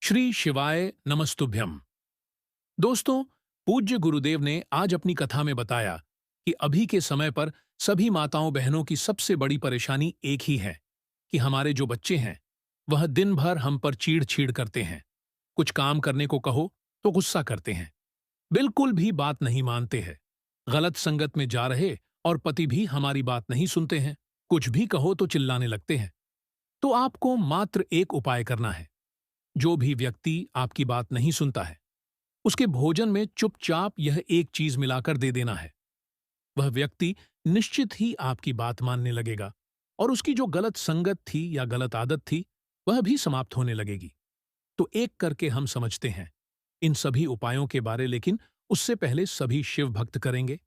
श्री शिवाय नमस्तुभ्यम। दोस्तों, पूज्य गुरुदेव ने आज अपनी कथा में बताया कि अभी के समय पर सभी माताओं बहनों की सबसे बड़ी परेशानी एक ही है कि हमारे जो बच्चे हैं वह दिन भर हम पर चीड़ चीड़ करते हैं। कुछ काम करने को कहो तो गुस्सा करते हैं, बिल्कुल भी बात नहीं मानते हैं, गलत संगत में जा रहे और पति भी हमारी बात नहीं सुनते हैं, कुछ भी कहो तो चिल्लाने लगते हैं। तो आपको मात्र एक उपाय करना है। जो भी व्यक्ति आपकी बात नहीं सुनता है उसके भोजन में चुपचाप यह एक चीज मिलाकर दे देना है। वह व्यक्ति निश्चित ही आपकी बात मानने लगेगा और उसकी जो गलत संगत थी या गलत आदत थी वह भी समाप्त होने लगेगी। तो एक करके हम समझते हैं इन सभी उपायों के बारे, लेकिन उससे पहले सभी शिव भक्त करेंगे।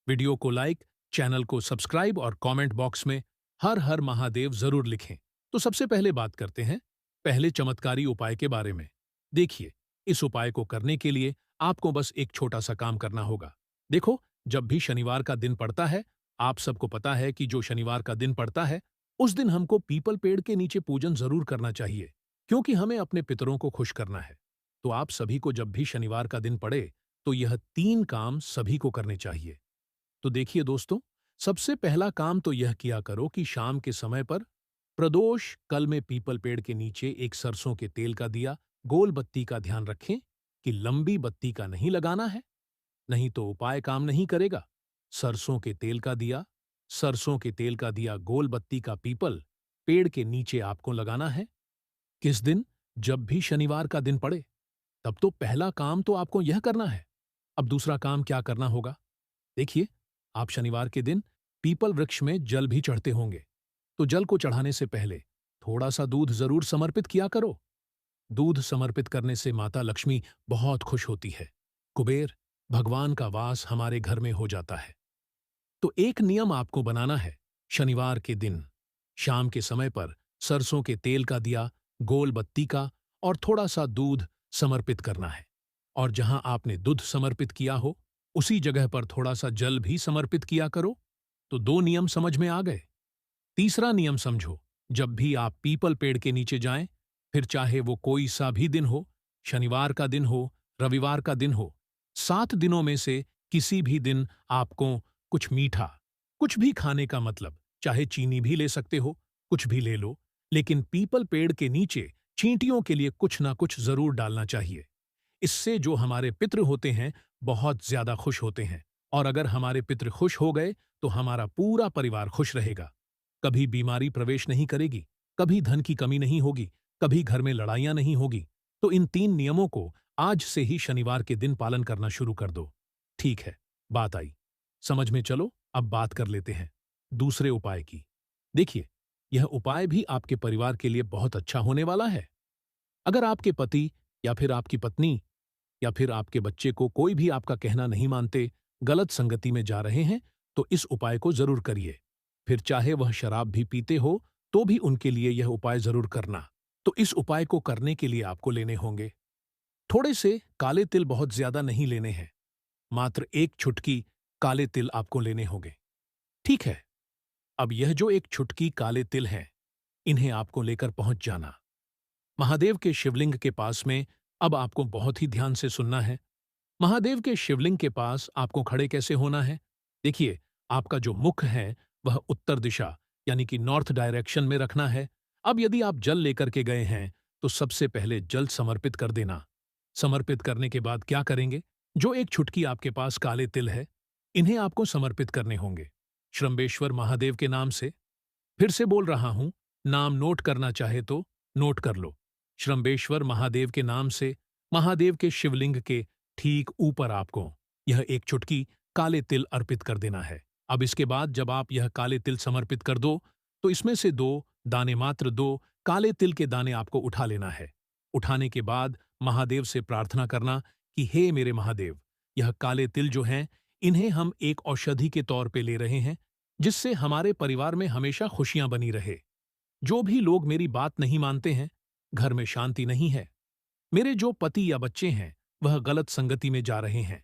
वीडियो को लाइक, चैनल को सब्सक्राइब और कमेंट बॉक्स में हर हर महादेव जरूर लिखें। तो सबसे पहले बात करते हैं पहले चमत्कारी उपाय के बारे में। देखिए, इस उपाय को करने के लिए आपको बस एक छोटा सा काम करना होगा। देखो, जब भी शनिवार का दिन पड़ता है, आप सबको पता है कि जो शनिवार का दिन पड़ता है उस दिन हमको पीपल पेड़ के नीचे पूजन जरूर करना चाहिए, क्योंकि हमें अपने पितरों को खुश करना है। तो आप सभी को जब भी शनिवार का दिन पड़े तो यह 3 काम सभी को करने चाहिए। तो देखिए दोस्तों, सबसे पहला काम तो यह किया करो कि शाम के समय पर प्रदोष कल में पीपल पेड़ के नीचे एक सरसों के तेल का दिया, गोल बत्ती का ध्यान रखें कि लंबी बत्ती का नहीं लगाना है, नहीं तो उपाय काम नहीं करेगा। सरसों के तेल का दिया, सरसों के तेल का दिया गोल बत्ती का पीपल पेड़ के नीचे आपको लगाना है। किस दिन? जब भी शनिवार का दिन पड़े। तब तो पहला काम तो आपको यह करना है। अब दूसरा काम क्या करना होगा? देखिए, आप शनिवार के दिन पीपल वृक्ष में जल भी चढ़ते होंगे, तो जल को चढ़ाने से पहले थोड़ा सा दूध जरूर समर्पित किया करो। दूध समर्पित करने से माता लक्ष्मी बहुत खुश होती है, कुबेर भगवान का वास हमारे घर में हो जाता है। तो एक नियम आपको बनाना है। शनिवार के दिन शाम के समय पर सरसों के तेल का दिया, गोल बत्ती का और थोड़ा सा दूध समर्पित करना है। और जहां आपने दूध समर्पित किया हो उसी जगह पर थोड़ा सा जल भी समर्पित किया करो। तो 2 नियम समझ में आ गए। तीसरा नियम समझो, जब भी आप पीपल पेड़ के नीचे जाएं, फिर चाहे वो कोई सा भी दिन हो, शनिवार का दिन हो, रविवार का दिन हो, 7 दिनों में से किसी भी दिन आपको कुछ मीठा, कुछ भी खाने का मतलब, चाहे चीनी भी ले सकते हो, कुछ भी ले लो, लेकिन पीपल पेड़ के नीचे चींटियों के लिए कुछ ना कुछ जरूर डालना चाहिए। इससे जो हमारे पितृ होते हैं बहुत ज्यादा खुश होते हैं, और अगर हमारे पितृ खुश हो गए तो हमारा पूरा परिवार खुश रहेगा। कभी बीमारी प्रवेश नहीं करेगी, कभी धन की कमी नहीं होगी, कभी घर में लड़ाइयां नहीं होगी। तो इन 3 नियमों को आज से ही शनिवार के दिन पालन करना शुरू कर दो। ठीक है, बात आई समझ में। चलो अब बात कर लेते हैं दूसरे उपाय की। देखिए, यह उपाय भी आपके परिवार के लिए बहुत अच्छा होने वाला है। अगर आपके पति या फिर आपकी पत्नी या फिर आपके बच्चे को कोई भी आपका कहना नहीं मानते, गलत संगति में जा रहे हैं, तो इस उपाय को जरूर करिए। फिर चाहे वह शराब भी पीते हो तो भी उनके लिए यह उपाय जरूर करना। तो इस उपाय को करने के लिए आपको लेने होंगे थोड़े से काले तिल। बहुत ज्यादा नहीं लेने हैं, मात्र एक चुटकी काले तिल आपको लेने होंगे। ठीक है, अब यह जो एक चुटकी काले तिल हैं, इन्हें आपको लेकर पहुंच जाना महादेव के शिवलिंग के पास में। अब आपको बहुत ही ध्यान से सुनना है। महादेव के शिवलिंग के पास आपको खड़े कैसे होना है? देखिए, आपका जो मुख है वह उत्तर दिशा यानी कि नॉर्थ डायरेक्शन में रखना है। अब यदि आप जल लेकर के गए हैं तो सबसे पहले जल समर्पित कर देना। समर्पित करने के बाद क्या करेंगे? जो एक चुटकी आपके पास काले तिल है, इन्हें आपको समर्पित करने होंगे श्रंबेश्वर महादेव के नाम से। फिर से बोल रहा हूं, नाम नोट करना चाहे तो नोट कर लो। श्रंबेश्वर महादेव के नाम से महादेव के शिवलिंग के ठीक ऊपर आपको यह एक चुटकी काले तिल अर्पित कर देना है। अब इसके बाद जब आप यह काले तिल समर्पित कर दो तो इसमें से 2 दाने, मात्र 2 काले तिल के दाने आपको उठा लेना है। उठाने के बाद महादेव से प्रार्थना करना कि हे मेरे महादेव, यह काले तिल जो हैं, इन्हें हम एक औषधि के तौर पे ले रहे हैं, जिससे हमारे परिवार में हमेशा खुशियां बनी रहे। जो भी लोग मेरी बात नहीं मानते हैं, घर में शांति नहीं है, मेरे जो पति या बच्चे हैं वह गलत संगति में जा रहे हैं,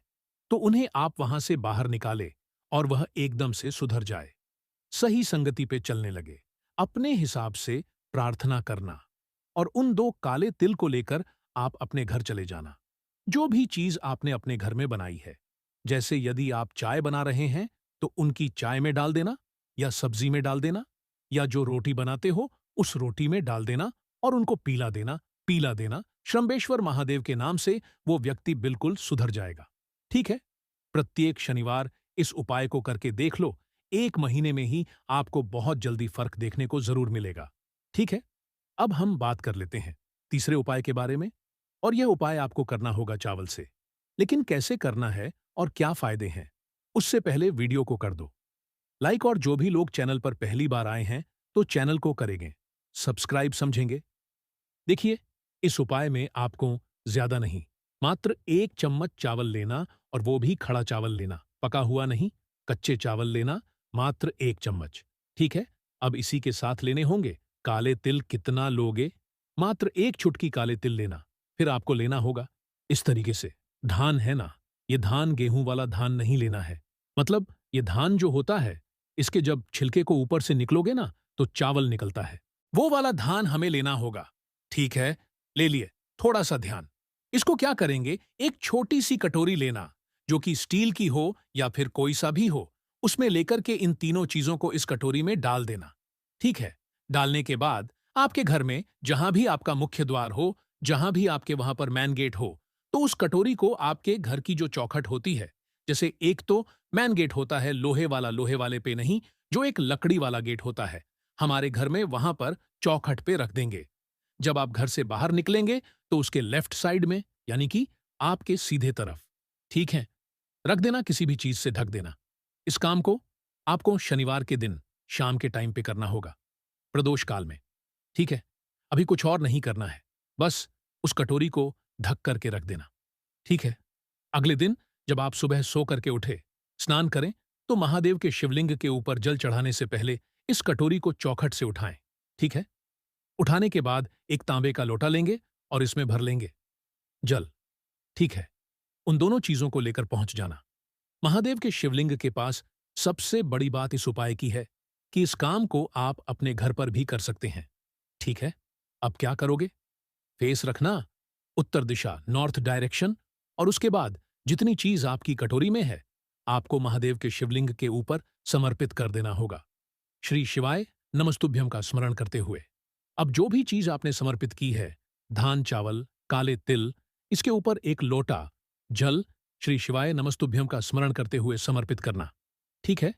तो उन्हें आप वहां से बाहर निकाले और वह एकदम से सुधर जाए, सही संगति पे चलने लगे। अपने हिसाब से प्रार्थना करना और उन 2 काले तिल को लेकर आप अपने घर चले जाना। जो भी चीज आपने अपने घर में बनाई है, जैसे यदि आप चाय बना रहे हैं तो उनकी चाय में डाल देना, या सब्जी में डाल देना, या जो रोटी बनाते हो उस रोटी में डाल देना और उनको पीला देना। श्रंबेश्वर महादेव के नाम से वो व्यक्ति बिल्कुल सुधर जाएगा। ठीक है? प्रत्येक शनिवार इस उपाय को करके देख लो। 1 महीने में ही आपको बहुत जल्दी फर्क देखने को जरूर मिलेगा। ठीक है? अब हम बात कर लेते हैं तीसरे उपाय के बारे में। और यह उपाय आपको करना होगा चावल से। लेकिन कैसे करना है और क्या फायदे हैं, उससे पहले वीडियो को कर दो लाइक। और जो भी लोग चैनल पर पहली बार आए हैं तो चैनल को करेंगे सब्सक्राइब, समझेंगे। देखिए, इस उपाय में आपको ज्यादा नहीं, मात्र 1 चम्मच चावल लेना, और वो भी खड़ा चावल लेना, पका हुआ नहीं। कच्चे चावल लेना, मात्र 1 चम्मच। ठीक है? अब इसी के साथ लेने होंगे काले तिल। कितना लोगे? मात्र 1 चुटकी काले तिल लेना। फिर आपको लेना होगा इस तरीके से धान, है ना? ये धान गेहूं वाला धान नहीं लेना है। मतलब ये धान जो होता है, इसके जब छिलके को ऊपर से निकलोगे ना तो चावल निकलता है, वो वाला धान हमें लेना होगा। ठीक है, ले लिए। थोड़ा सा ध्यान। इसको क्या करेंगे, एक छोटी सी कटोरी लेना जो कि स्टील की हो या फिर कोई सा भी हो, उसमें लेकर के इन तीनों चीजों को इस कटोरी में डाल देना। ठीक है? डालने के बाद आपके घर में जहां भी आपका मुख्य द्वार हो, जहां भी आपके वहां पर मैन गेट हो, तो उस कटोरी को आपके घर की जो चौखट होती है, जैसे एक तो मैन गेट होता है लोहे वाला, लोहे वाले पे नहीं, जो एक लकड़ी वाला गेट होता है, हमारे घर में वहां पर चौखट पे रख देंगे। जब आप घर से बाहर निकलेंगे तो उसके लेफ्ट साइड में, यानी कि आपके सीधे तरफ, ठीक है, रख देना। किसी भी चीज से ढक देना। इस काम को आपको शनिवार के दिन शाम के टाइम पे करना होगा, प्रदोष काल में। ठीक है? अभी कुछ और नहीं करना है, बस उस कटोरी को ढक करके रख देना। ठीक है? अगले दिन जब आप सुबह सो करके उठे, स्नान करें, तो महादेव के शिवलिंग के ऊपर जल चढ़ाने से पहले इस कटोरी को चौखट से उठाएं। ठीक है? उठाने के बाद एक तांबे का लोटा लेंगे और इसमें भर लेंगे जल। ठीक है? उन दोनों चीजों को लेकर पहुंच जाना महादेव के शिवलिंग के पास। सबसे बड़ी बात इस उपाय की है कि इस काम को आप अपने घर पर भी कर सकते हैं। ठीक है? अब क्या करोगे? फेस रखना उत्तर दिशा, नॉर्थ डायरेक्शन, और उसके बाद जितनी चीज आपकी कटोरी में है, आपको महादेव के शिवलिंग के ऊपर समर्पित कर देना होगा। श्री शिवाय नमस्तुभ्यम का स्मरण करते हुए। अब जो भी चीज आपने समर्पित की है, धान, चावल, काले तिल, इसके ऊपर एक लोटा जल श्री शिवाय नमस्तुभ्यम का स्मरण करते हुए समर्पित करना। ठीक है?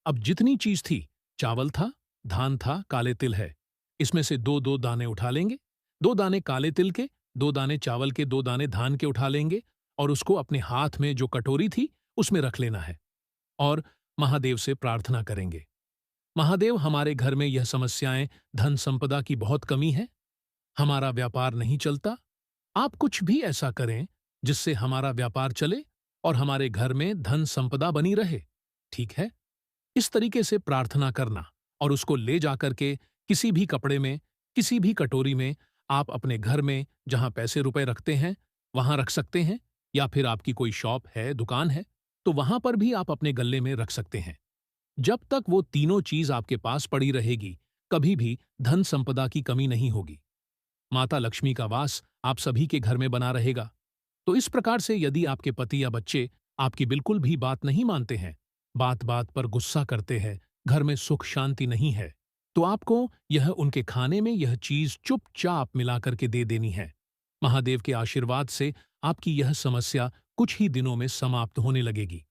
अब जितनी चीज थी, चावल था, धान था, काले तिल है, इसमें से दो दो दाने उठा लेंगे। 2 दाने काले तिल के, 2 दाने चावल के, 2 दाने धान के उठा लेंगे, और उसको अपने हाथ में जो कटोरी थी उसमें रख लेना है और महादेव से प्रार्थना करेंगे। महादेव, हमारे घर में यह समस्याएं, धन संपदा की बहुत कमी है, हमारा व्यापार नहीं चलता। आप कुछ भी ऐसा करें जिससे हमारा व्यापार चले और हमारे घर में धन संपदा बनी रहे। ठीक है? इस तरीके से प्रार्थना करना और उसको ले जाकर के किसी भी कपड़े में, किसी भी कटोरी में, आप अपने घर में जहां पैसे रुपए रखते हैं वहां रख सकते हैं, या फिर आपकी कोई शॉप है, दुकान है, तो वहां पर भी आप अपने गल्ले में रख सकते हैं। जब तक वो तीनों चीज आपके पास पड़ी रहेगी, कभी भी धन संपदा की कमी नहीं होगी। माता लक्ष्मी का वास आप सभी के घर में बना रहेगा। तो इस प्रकार से यदि आपके पति या बच्चे आपकी बिल्कुल भी बात नहीं मानते हैं, बात बात पर गुस्सा करते हैं, घर में सुख शांति नहीं है, तो आपको यह उनके खाने में यह चीज चुपचाप मिला करके दे देनी है। महादेव के आशीर्वाद से आपकी यह समस्या कुछ ही दिनों में समाप्त होने लगेगी।